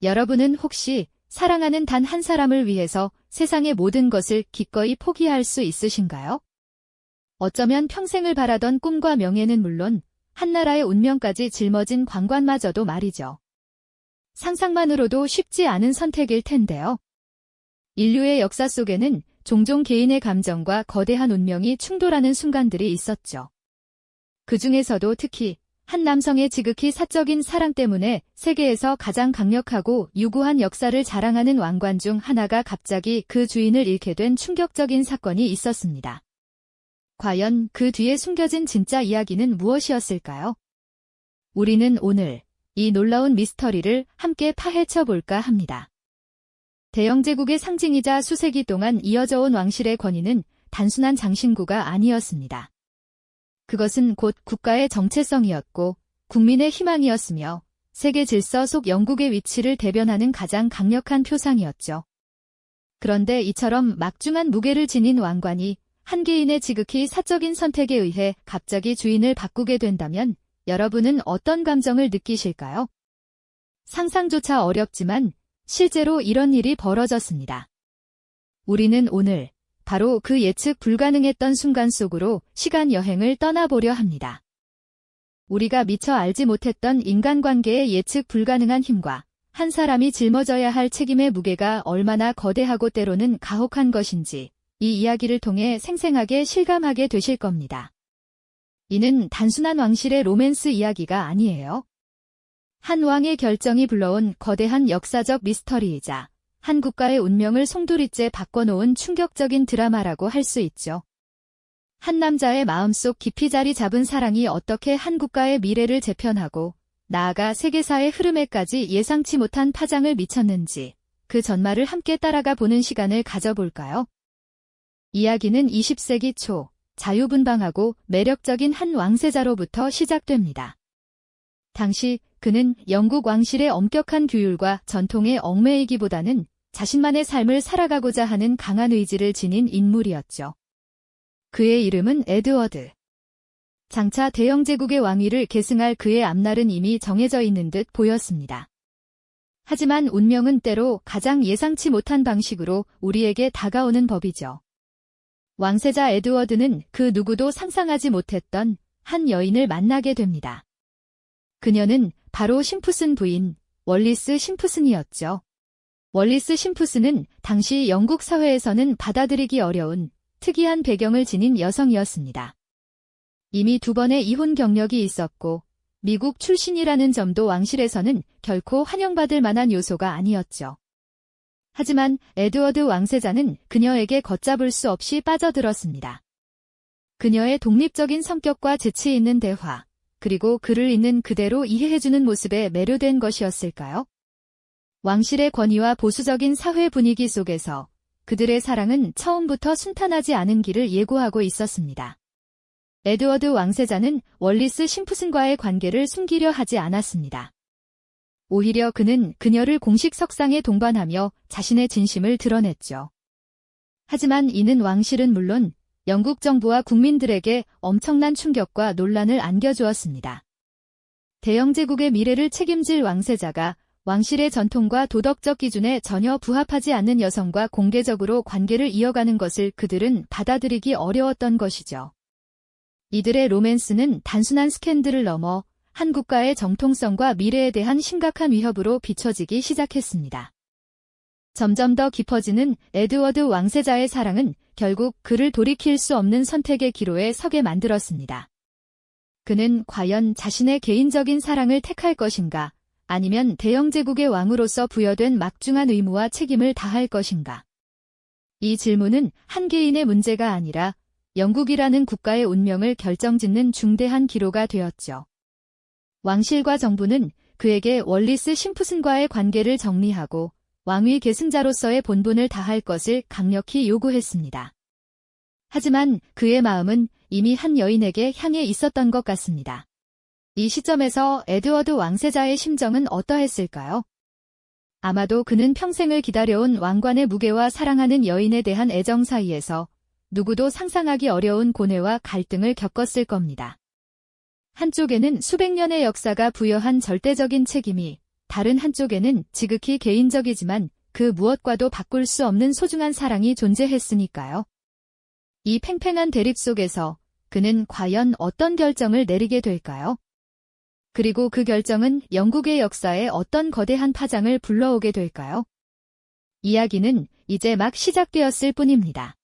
여러분은 혹시 사랑하는 단 한 사람을 위해서 세상의 모든 것을 기꺼이 포기할 수 있으신가요? 어쩌면 평생을 바라던 꿈과 명예는 물론 한나라의 운명까지 짊어진 관관마저도 말이죠. 상상만으로도 쉽지 않은 선택일 텐데요. 인류의 역사 속에는 종종 개인의 감정과 거대한 운명이 충돌하는 순간들이 있었죠. 그 중에서도 특히 한 남성의 지극히 사적인 사랑 때문에 세계에서 가장 강력하고 유구한 역사를 자랑하는 왕관 중 하나가 갑자기 그 주인을 잃게 된 충격적인 사건이 있었습니다. 과연 그 뒤에 숨겨진 진짜 이야기는 무엇이었을까요? 우리는 오늘 이 놀라운 미스터리를 함께 파헤쳐 볼까 합니다. 대영제국의 상징이자 수세기 동안 이어져 온 왕실의 권위는 단순한 장신구가 아니었습니다. 그것은 곧 국가의 정체성이었고 국민의 희망이었으며 세계 질서 속 영국의 위치를 대변하는 가장 강력한 표상이었죠. 그런데 이처럼 막중한 무게를 지닌 왕관이 한 개인의 지극히 사적인 선택에 의해 갑자기 주인을 바꾸게 된다면 여러분은 어떤 감정을 느끼실까요? 상상조차 어렵지만 실제로 이런 일이 벌어졌습니다. 우리는 오늘 바로 그 예측 불가능했던 순간 속으로 시간 여행을 떠나보려 합니다. 우리가 미처 알지 못했던 인간관계의 예측 불가능한 힘과 한 사람이 짊어져야 할 책임의 무게가 얼마나 거대하고 때로는 가혹한 것인지 이 이야기를 통해 생생하게 실감하게 되실 겁니다. 이는 단순한 왕실의 로맨스 이야기가 아니에요. 한 왕의 결정이 불러온 거대한 역사적 미스터리이자 한 국가의 운명을 송두리째 바꿔놓은 충격적인 드라마라고 할 수 있죠. 한 남자의 마음속 깊이 자리 잡은 사랑이 어떻게 한 국가의 미래를 재편하고 나아가 세계사의 흐름에까지 예상치 못한 파장을 미쳤는지 그 전말을 함께 따라가 보는 시간을 가져볼까요? 이야기는 20세기 초 자유분방하고 매력적인 한 왕세자로부터 시작됩니다. 당시 그는 영국 왕실의 엄격한 규율과 전통에 얽매이기보다는 자신만의 삶을 살아가고자 하는 강한 의지를 지닌 인물이었죠. 그의 이름은 에드워드. 장차 대영제국의 왕위를 계승할 그의 앞날은 이미 정해져 있는 듯 보였습니다. 하지만 운명은 때로 가장 예상치 못한 방식으로 우리에게 다가오는 법이죠. 왕세자 에드워드는 그 누구도 상상하지 못했던 한 여인을 만나게 됩니다. 그녀는 바로 심프슨 부인 월리스 심프슨이었죠. 월리스 심프슨은 당시 영국 사회에서는 받아들이기 어려운 특이한 배경을 지닌 여성이었습니다. 이미 2번의 이혼 경력이 있었고 미국 출신이라는 점도 왕실에서는 결코 환영받을 만한 요소가 아니었죠. 하지만 에드워드 왕세자는 그녀에게 걷잡을 수 없이 빠져들었습니다. 그녀의 독립적인 성격과 재치 있는 대화, 그리고 그를 있는 그대로 이해해주는 모습에 매료된 것이었을까요? 왕실의 권위와 보수적인 사회 분위기 속에서 그들의 사랑은 처음부터 순탄하지 않은 길을 예고하고 있었습니다. 에드워드 왕세자는 월리스 심프슨과의 관계를 숨기려 하지 않았습니다. 오히려 그는 그녀를 공식 석상에 동반하며 자신의 진심을 드러냈죠. 하지만 이는 왕실은 물론 영국 정부와 국민들에게 엄청난 충격과 논란을 안겨주었습니다. 대영제국의 미래를 책임질 왕세자가 왕실의 전통과 도덕적 기준에 전혀 부합하지 않는 여성과 공개적으로 관계를 이어가는 것을 그들은 받아들이기 어려웠던 것이죠. 이들의 로맨스는 단순한 스캔들을 넘어 한 국가의 정통성과 미래에 대한 심각한 위협으로 비춰지기 시작했습니다. 점점 더 깊어지는 에드워드 왕세자의 사랑은 결국 그를 돌이킬 수 없는 선택의 기로에 서게 만들었습니다. 그는 과연 자신의 개인적인 사랑을 택할 것인가, 아니면 대영제국의 왕으로서 부여된 막중한 의무와 책임을 다할 것인가? 이 질문은 한 개인의 문제가 아니라 영국이라는 국가의 운명을 결정짓는 중대한 기로가 되었죠. 왕실과 정부는 그에게 월리스 심프슨과의 관계를 정리하고 왕위 계승자로서의 본분을 다할 것을 강력히 요구했습니다. 하지만 그의 마음은 이미 한 여인에게 향해 있었던 것 같습니다. 이 시점에서 에드워드 왕세자의 심정은 어떠했을까요? 아마도 그는 평생을 기다려온 왕관의 무게와 사랑하는 여인에 대한 애정 사이에서 누구도 상상하기 어려운 고뇌와 갈등을 겪었을 겁니다. 한쪽에는 수백 년의 역사가 부여한 절대적인 책임이, 다른 한쪽에는 지극히 개인적이지만 그 무엇과도 바꿀 수 없는 소중한 사랑이 존재했으니까요. 이 팽팽한 대립 속에서 그는 과연 어떤 결정을 내리게 될까요? 그리고 그 결정은 영국의 역사에 어떤 거대한 파장을 불러오게 될까요? 이야기는 이제 막 시작되었을 뿐입니다.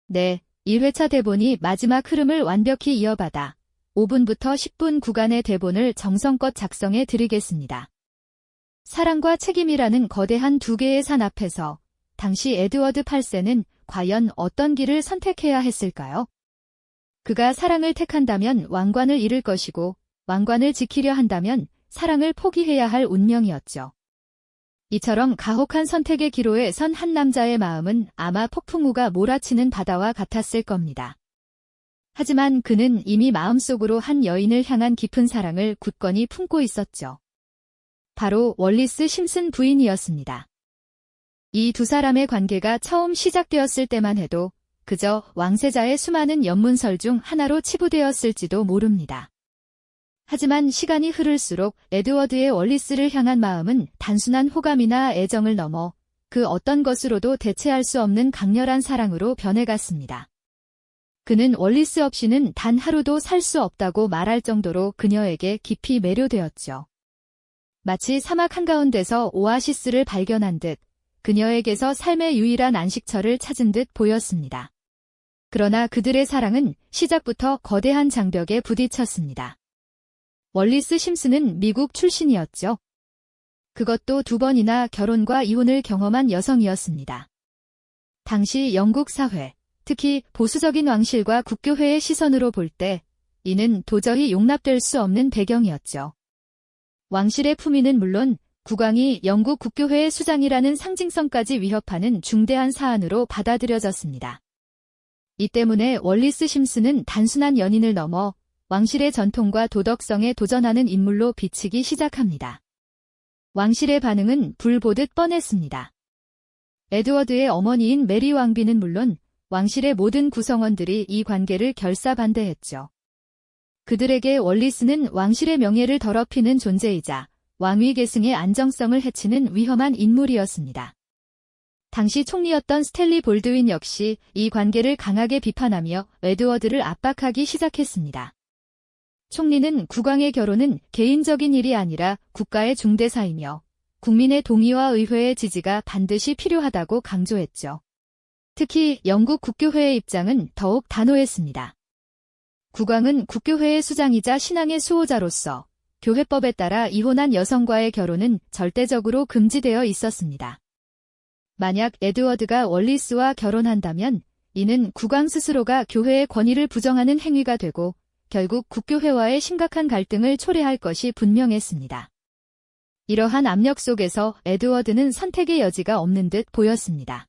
네, 1회차 대본이 마지막 흐름을 완벽히 이어받아 5분부터 10분 구간의 대본을 정성껏 작성해 드리겠습니다. 사랑과 책임이라는 거대한 두 개의 산 앞에서 당시 에드워드 8세는 과연 어떤 길을 선택해야 했을까요? 그가 사랑을 택한다면 왕관을 잃을 것이고 왕관을 지키려 한다면 사랑을 포기해야 할 운명이었죠. 이처럼 가혹한 선택의 기로에 선 한 남자의 마음은 아마 폭풍우가 몰아치는 바다와 같았을 겁니다. 하지만 그는 이미 마음속으로 한 여인을 향한 깊은 사랑을 굳건히 품고 있었죠. 바로 월리스 심슨 부인이었습니다. 이 두 사람의 관계가 처음 시작되었을 때만 해도 그저 왕세자의 수많은 연문설 중 하나로 치부되었을지도 모릅니다. 하지만 시간이 흐를수록 에드워드의 월리스를 향한 마음은 단순한 호감이나 애정을 넘어 그 어떤 것으로도 대체할 수 없는 강렬한 사랑으로 변해갔습니다. 그는 월리스 없이는 단 하루도 살 수 없다고 말할 정도로 그녀에게 깊이 매료되었죠. 마치 사막 한가운데서 오아시스를 발견한 듯 그녀에게서 삶의 유일한 안식처를 찾은 듯 보였습니다. 그러나 그들의 사랑은 시작부터 거대한 장벽에 부딪혔습니다. 월리스 심슨은 미국 출신이었죠. 그것도 2번이나 결혼과 이혼을 경험한 여성이었습니다. 당시 영국 사회, 특히 보수적인 왕실과 국교회의 시선으로 볼 때 이는 도저히 용납될 수 없는 배경이었죠. 왕실의 품위는 물론 국왕이 영국 국교회의 수장이라는 상징성까지 위협하는 중대한 사안으로 받아들여졌습니다. 이 때문에 월리스 심슨은 단순한 연인을 넘어 왕실의 전통과 도덕성에 도전하는 인물로 비치기 시작합니다. 왕실의 반응은 불 보듯 뻔했습니다. 에드워드의 어머니인 메리 왕비는 물론 왕실의 모든 구성원들이 이 관계를 결사반대했죠. 그들에게 월리스는 왕실의 명예를 더럽히는 존재이자 왕위 계승의 안정성을 해치는 위험한 인물이었습니다. 당시 총리였던 스탠리 볼드윈 역시 이 관계를 강하게 비판하며 에드워드를 압박하기 시작했습니다. 총리는 국왕의 결혼은 개인적인 일이 아니라 국가의 중대사이며 국민의 동의와 의회의 지지가 반드시 필요하다고 강조했죠. 특히 영국 국교회의 입장은 더욱 단호했습니다. 국왕은 국교회의 수장이자 신앙의 수호자로서 교회법에 따라 이혼한 여성과의 결혼은 절대적으로 금지되어 있었습니다. 만약 에드워드가 월리스와 결혼한다면 이는 국왕 스스로가 교회의 권위를 부정하는 행위가 되고 결국 국교회와의 심각한 갈등을 초래할 것이 분명했습니다. 이러한 압력 속에서 에드워드는 선택의 여지가 없는 듯 보였습니다.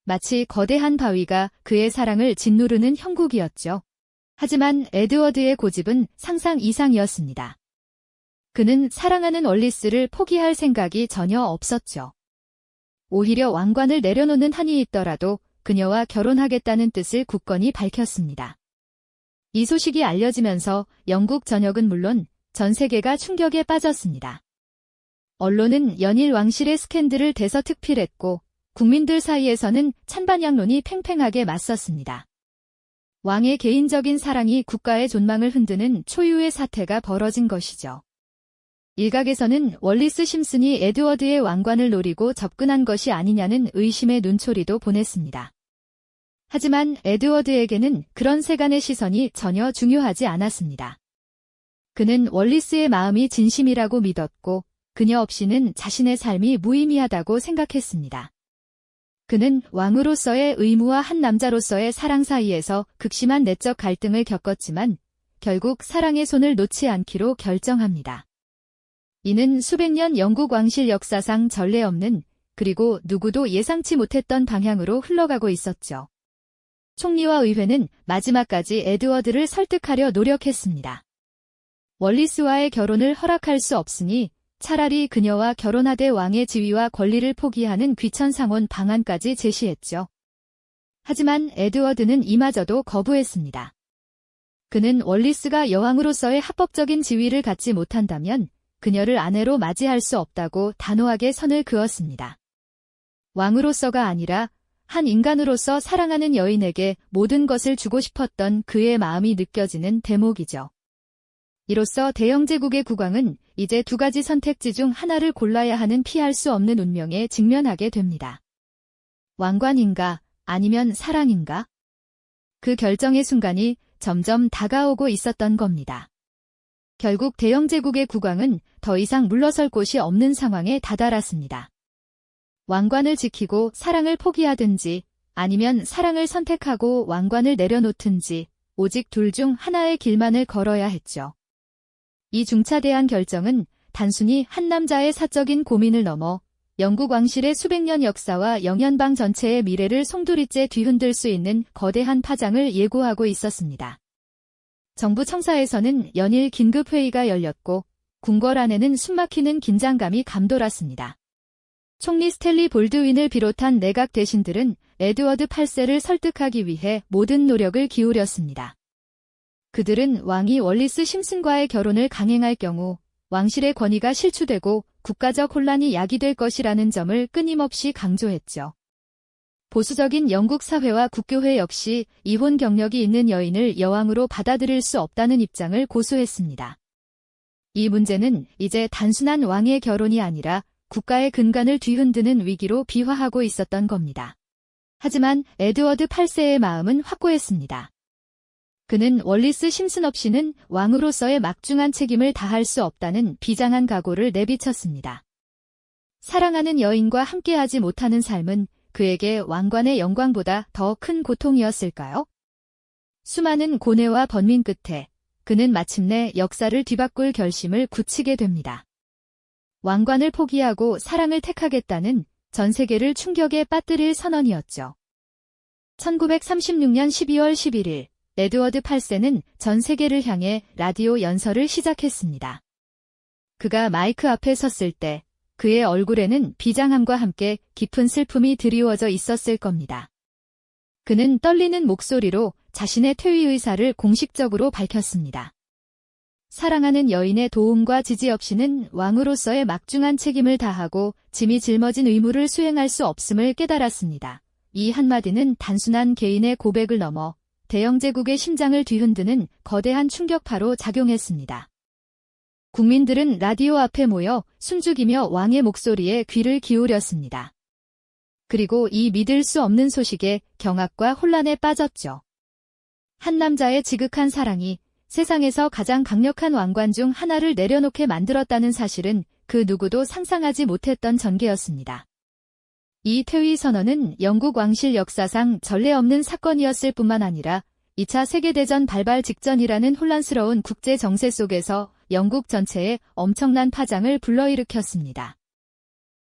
마치 거대한 바위가 그의 사랑을 짓누르는 형국이었죠. 하지만 에드워드의 고집은 상상 이상이었습니다. 그는 사랑하는 월리스를 포기할 생각이 전혀 없었죠. 오히려 왕관을 내려놓는 한이 있더라도 그녀와 결혼하겠다는 뜻을 굳건히 밝혔습니다. 이 소식이 알려지면서 영국 전역은 물론 전 세계가 충격에 빠졌습니다. 언론은 연일 왕실의 스캔들을 대서특필했고 국민들 사이에서는 찬반양론이 팽팽하게 맞섰습니다. 왕의 개인적인 사랑이 국가의 존망을 흔드는 초유의 사태가 벌어진 것이죠. 일각에서는 월리스 심슨이 에드워드의 왕관을 노리고 접근한 것이 아니냐는 의심의 눈초리도 보냈습니다. 하지만 에드워드에게는 그런 세간의 시선이 전혀 중요하지 않았습니다. 그는 월리스의 마음이 진심이라고 믿었고 그녀 없이는 자신의 삶이 무의미하다고 생각했습니다. 그는 왕으로서의 의무와 한 남자로서의 사랑 사이에서 극심한 내적 갈등을 겪었지만 결국 사랑의 손을 놓지 않기로 결정합니다. 이는 수백 년 영국 왕실 역사상 전례 없는 그리고 누구도 예상치 못했던 방향으로 흘러가고 있었죠. 총리와 의회는 마지막까지 에드워드를 설득하려 노력했습니다. 월리스와의 결혼을 허락할 수 없으니 차라리 그녀와 결혼하되 왕의 지위와 권리를 포기하는 귀천상혼 방안까지 제시했죠. 하지만 에드워드는 이마저도 거부했습니다. 그는 월리스가 여왕으로서의 합법적인 지위를 갖지 못한다면 그녀를 아내로 맞이할 수 없다고 단호하게 선을 그었습니다. 왕으로서가 아니라 한 인간으로서 사랑하는 여인에게 모든 것을 주고 싶었던 그의 마음이 느껴지는 대목이죠. 이로써 대영제국의 국왕은 이제 두 가지 선택지 중 하나를 골라야 하는 피할 수 없는 운명에 직면하게 됩니다. 왕관인가 아니면 사랑인가? 그 결정의 순간이 점점 다가오고 있었던 겁니다. 결국 대영제국의 국왕은 더 이상 물러설 곳이 없는 상황에 다다랐습니다. 왕관을 지키고 사랑을 포기하든지 아니면 사랑을 선택하고 왕관을 내려놓든지 오직 둘 중 하나의 길만을 걸어야 했죠. 이 중차대한 결정은 단순히 한 남자의 사적인 고민을 넘어 영국 왕실의 수백 년 역사와 영연방 전체의 미래를 송두리째 뒤흔들 수 있는 거대한 파장을 예고하고 있었습니다. 정부 청사에서는 연일 긴급회의가 열렸고 궁궐 안에는 숨막히는 긴장감이 감돌았습니다. 총리 스탠리 볼드윈을 비롯한 내각 대신들은 에드워드 8세를 설득하기 위해 모든 노력을 기울였습니다. 그들은 왕이 월리스 심슨과의 결혼을 강행할 경우 왕실의 권위가 실추되고 국가적 혼란이 야기될 것이라는 점을 끊임없이 강조했죠. 보수적인 영국 사회와 국교회 역시 이혼 경력이 있는 여인을 여왕으로 받아들일 수 없다는 입장을 고수했습니다. 이 문제는 이제 단순한 왕의 결혼이 아니라 국가의 근간을 뒤흔드는 위기로 비화하고 있었던 겁니다. 하지만 에드워드 8세의 마음은 확고했습니다. 그는 월리스 심슨 없이는 왕으로서의 막중한 책임을 다할 수 없다는 비장한 각오를 내비쳤습니다. 사랑하는 여인과 함께하지 못하는 삶은 그에게 왕관의 영광보다 더 큰 고통이었을까요? 수많은 고뇌와 번민 끝에 그는 마침내 역사를 뒤바꿀 결심을 굳히게 됩니다. 왕관을 포기하고 사랑을 택하겠다는 전 세계를 충격에 빠뜨릴 선언이었죠. 1936년 12월 11일 에드워드 8세는 전 세계를 향해 라디오 연설을 시작했습니다. 그가 마이크 앞에 섰을 때 그의 얼굴에는 비장함과 함께 깊은 슬픔이 드리워져 있었을 겁니다. 그는 떨리는 목소리로 자신의 퇴위 의사를 공식적으로 밝혔습니다. 사랑하는 여인의 도움과 지지 없이는 왕으로서의 막중한 책임을 다하고 짐이 짊어진 의무를 수행할 수 없음을 깨달았습니다. 이 한마디는 단순한 개인의 고백을 넘어 대영제국의 심장을 뒤흔드는 거대한 충격파로 작용했습니다. 국민들은 라디오 앞에 모여 숨죽이며 왕의 목소리에 귀를 기울였습니다. 그리고 이 믿을 수 없는 소식에 경악과 혼란에 빠졌죠. 한 남자의 지극한 사랑이 세상에서 가장 강력한 왕관 중 하나를 내려놓게 만들었다는 사실은 그 누구도 상상하지 못했던 전개였습니다. 이 퇴위 선언은 영국 왕실 역사상 전례 없는 사건이었을 뿐만 아니라 2차 세계대전 발발 직전이라는 혼란스러운 국제 정세 속에서 영국 전체에 엄청난 파장을 불러일으켰습니다.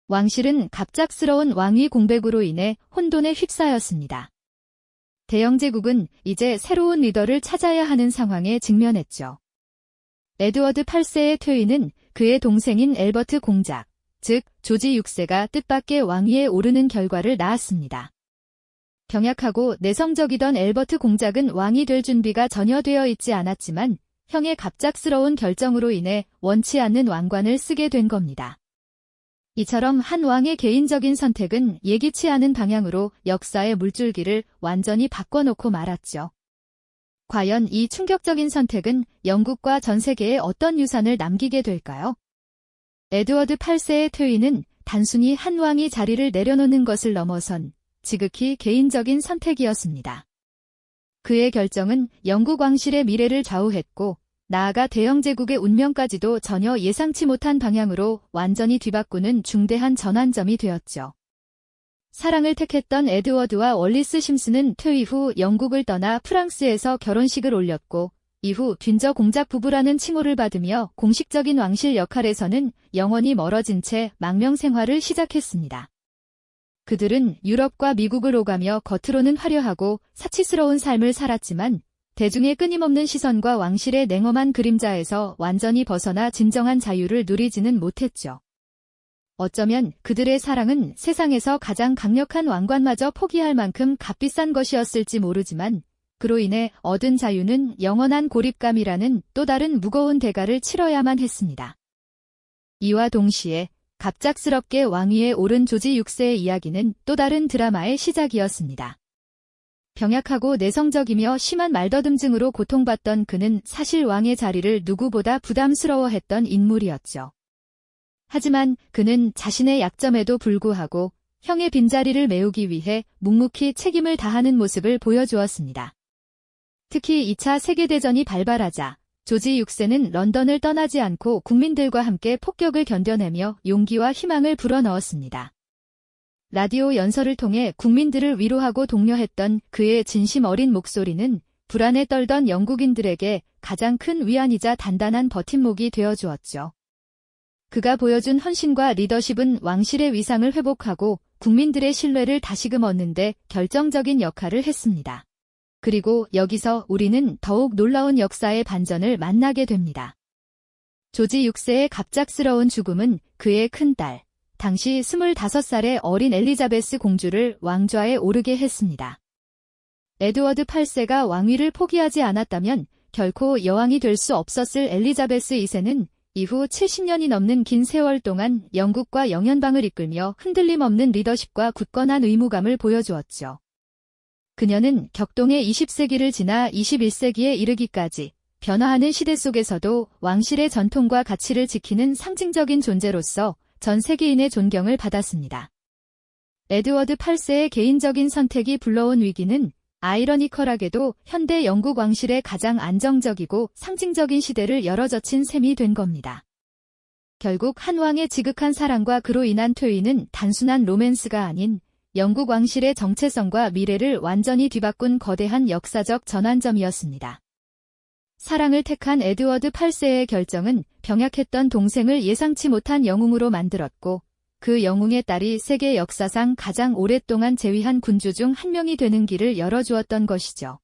왕실은 갑작스러운 왕위 공백으로 인해 혼돈에 휩싸였습니다. 대영제국은 이제 새로운 리더를 찾아야 하는 상황에 직면했죠. 에드워드 8세의 퇴위는 그의 동생인 엘버트 공작, 즉 조지 6세가 뜻밖의 왕위에 오르는 결과를 낳았습니다. 병약하고 내성적이던 엘버트 공작은 왕이 될 준비가 전혀 되어 있지 않았지만 형의 갑작스러운 결정으로 인해 원치 않는 왕관을 쓰게 된 겁니다. 이처럼 한 왕의 개인적인 선택은 예기치 않은 방향으로 역사의 물줄기를 완전히 바꿔놓고 말았죠. 과연 이 충격적인 선택은 영국과 전 세계에 어떤 유산을 남기게 될까요? 에드워드 8세의 퇴위는 단순히 한 왕이 자리를 내려놓는 것을 넘어선 지극히 개인적인 선택이었습니다. 그의 결정은 영국 왕실의 미래를 좌우했고 나아가 대영제국의 운명까지도 전혀 예상치 못한 방향으로 완전히 뒤바꾸는 중대한 전환점이 되었죠. 사랑을 택했던 에드워드와 월리스 심슨은 퇴위 후 영국을 떠나 프랑스에서 결혼식을 올렸고 이후 윈저 공작 부부라는 칭호를 받으며 공식적인 왕실 역할에서는 영원히 멀어진 채 망명 생활을 시작했습니다. 그들은 유럽과 미국을 오가며 겉으로는 화려하고 사치스러운 삶을 살았지만 대중의 끊임없는 시선과 왕실의 냉엄한 그림자에서 완전히 벗어나 진정한 자유를 누리지는 못했죠. 어쩌면 그들의 사랑은 세상에서 가장 강력한 왕관마저 포기할 만큼 값비싼 것이었을지 모르지만 그로 인해 얻은 자유는 영원한 고립감이라는 또 다른 무거운 대가를 치러야만 했습니다. 이와 동시에 갑작스럽게 왕위에 오른 조지 6세의 이야기는 또 다른 드라마의 시작이었습니다. 병약하고 내성적이며 심한 말더듬증으로 고통받던 그는 사실 왕의 자리를 누구보다 부담스러워했던 인물이었죠. 하지만 그는 자신의 약점에도 불구하고 형의 빈자리를 메우기 위해 묵묵히 책임을 다하는 모습을 보여주었습니다. 특히 2차 세계대전이 발발하자 조지 6세는 런던을 떠나지 않고 국민들과 함께 폭격을 견뎌내며 용기와 희망을 불어넣었습니다. 라디오 연설을 통해 국민들을 위로하고 독려했던 그의 진심 어린 목소리는 불안에 떨던 영국인들에게 가장 큰 위안이자 단단한 버팀목이 되어주었죠. 그가 보여준 헌신과 리더십은 왕실의 위상을 회복하고 국민들의 신뢰를 다시금 얻는 데 결정적인 역할을 했습니다. 그리고 여기서 우리는 더욱 놀라운 역사의 반전을 만나게 됩니다. 조지 6세의 갑작스러운 죽음은 그의 큰딸, 당시 25살의 어린 엘리자베스 공주를 왕좌에 오르게 했습니다. 에드워드 8세가 왕위를 포기하지 않았다면 결코 여왕이 될 수 없었을 엘리자베스 2세는 이후 70년이 넘는 긴 세월 동안 영국과 영연방을 이끌며 흔들림 없는 리더십과 굳건한 의무감을 보여주었죠. 그녀는 격동의 20세기를 지나 21세기에 이르기까지 변화하는 시대 속에서도 왕실의 전통과 가치를 지키는 상징적인 존재로서 전 세계인의 존경을 받았습니다. 에드워드 8세의 개인적인 선택이 불러온 위기는 아이러니컬하게도 현대 영국 왕실의 가장 안정적이고 상징적인 시대를 열어젖힌 셈이 된 겁니다. 결국 한 왕의 지극한 사랑과 그로 인한 퇴위는 단순한 로맨스가 아닌 영국 왕실의 정체성과 미래를 완전히 뒤바꾼 거대한 역사적 전환점이었습니다. 사랑을 택한 에드워드 8세의 결정은 병약했던 동생을 예상치 못한 영웅으로 만들었고 그 영웅의 딸이 세계 역사상 가장 오랫동안 재위한 군주 중 한 명이 되는 길을 열어주었던 것이죠.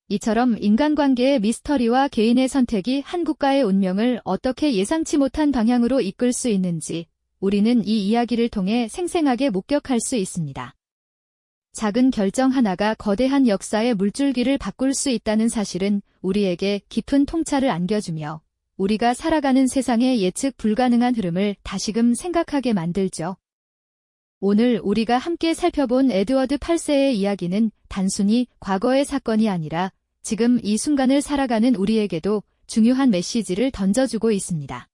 이처럼 인간관계의 미스터리와 개인의 선택이 한 국가의 운명을 어떻게 예상치 못한 방향으로 이끌 수 있는지 우리는 이 이야기를 통해 생생하게 목격할 수 있습니다. 작은 결정 하나가 거대한 역사의 물줄기를 바꿀 수 있다는 사실은 우리에게 깊은 통찰을 안겨주며 우리가 살아가는 세상의 예측 불가능한 흐름을 다시금 생각하게 만들죠. 오늘 우리가 함께 살펴본 에드워드 8세의 이야기는 단순히 과거의 사건이 아니라 지금 이 순간을 살아가는 우리에게도 중요한 메시지를 던져주고 있습니다.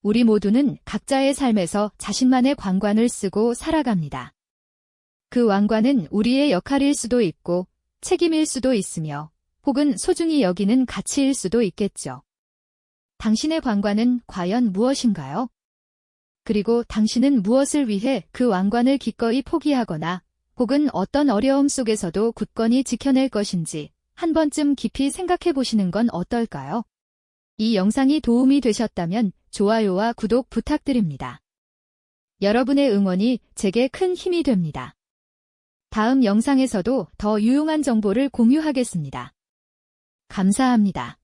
우리 모두는 각자의 삶에서 자신만의 왕관을 쓰고 살아갑니다. 그 왕관은 우리의 역할일 수도 있고 책임일 수도 있으며 혹은 소중히 여기는 가치일 수도 있겠죠. 당신의 왕관은 과연 무엇인가요? 그리고 당신은 무엇을 위해 그 왕관을 기꺼이 포기하거나 혹은 어떤 어려움 속에서도 굳건히 지켜낼 것인지 한 번쯤 깊이 생각해 보시는 건 어떨까요? 이 영상이 도움이 되셨다면 좋아요와 구독 부탁드립니다. 여러분의 응원이 제게 큰 힘이 됩니다. 다음 영상에서도 더 유용한 정보를 공유하겠습니다. 감사합니다.